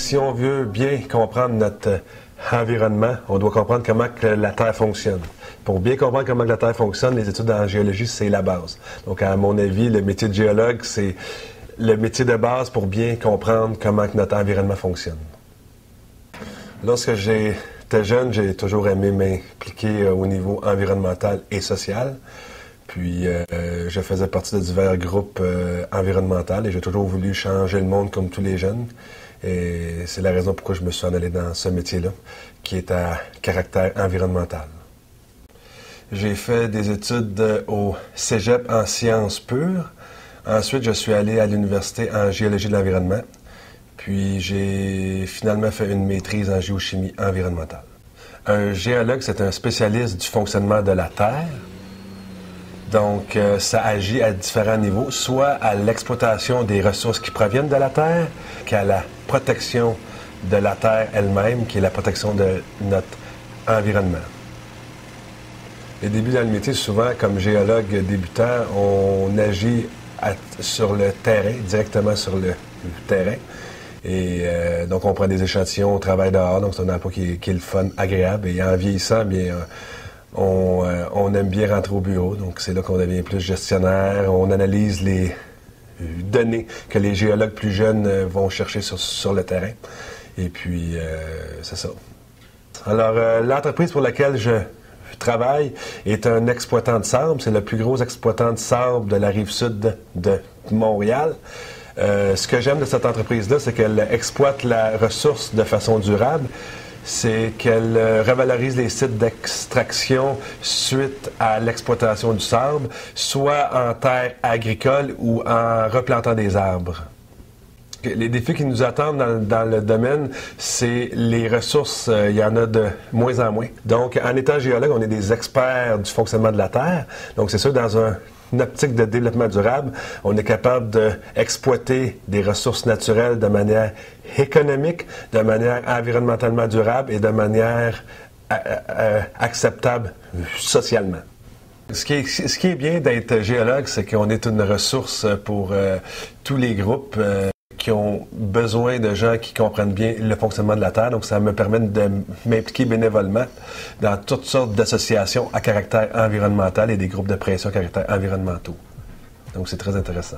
si on veut bien comprendre notre environnement, on doit comprendre comment que la Terre fonctionne. Pour bien comprendre comment que la Terre fonctionne, les études en géologie, c'est la base. Donc, à mon avis, le métier de géologue, c'est le métier de base pour bien comprendre comment que notre environnement fonctionne. Lorsque j'étais jeune, j'ai toujours aimé m'impliquer au niveau environnemental et social. Puis, je faisais partie de divers groupes environnementaux et j'ai toujours voulu changer le monde comme tous les jeunes. Et c'est la raison pourquoi je me suis en allé dans ce métier-là, qui est à caractère environnemental. J'ai fait des études au cégep en sciences pures. Ensuite, je suis allé à l'université en géologie de l'environnement. Puis, j'ai finalement fait une maîtrise en géochimie environnementale. Un géologue, c'est un spécialiste du fonctionnement de la Terre. Donc, ça agit à différents niveaux, soit à l'exploitation des ressources qui proviennent de la Terre, qu'à la protection de la Terre elle-même, qui est la protection de notre environnement. Les débuts dans le métier, souvent, comme géologue débutant, on agit sur le terrain, directement sur le terrain. Et donc, on prend des échantillons, on travaille dehors, donc c'est un emploi qui est le fun, agréable. Et en vieillissant, bien, on aime bien rentrer au bureau, donc c'est là qu'on devient plus gestionnaire. On analyse les données que les géologues plus jeunes vont chercher sur le terrain. Et puis, c'est ça. Alors, l'entreprise pour laquelle je travaille est un exploitant de sable. C'est le plus gros exploitant de sable de la rive sud de Montréal. Ce que j'aime de cette entreprise-là, c'est qu'elle exploite la ressource de façon durable. C'est qu'elle revalorise les sites d'extraction suite à l'exploitation du sable, soit en terre agricole ou en replantant des arbres. Les défis qui nous attendent dans le domaine, c'est les ressources. Il y en a de moins en moins. Donc, en étant géologue, on est des experts du fonctionnement de la Terre. Donc, c'est sûr, dans une optique de développement durable, on est capable d'exploiter des ressources naturelles de manière économique, de manière environnementalement durable et de manière acceptable socialement. Ce qui est bien d'être géologue, c'est qu'on est une ressource pour tous les groupes qui ont besoin de gens qui comprennent bien le fonctionnement de la Terre. Donc, ça me permet de m'impliquer bénévolement dans toutes sortes d'associations à caractère environnemental et des groupes de pression à caractère environnementaux. Donc, c'est très intéressant.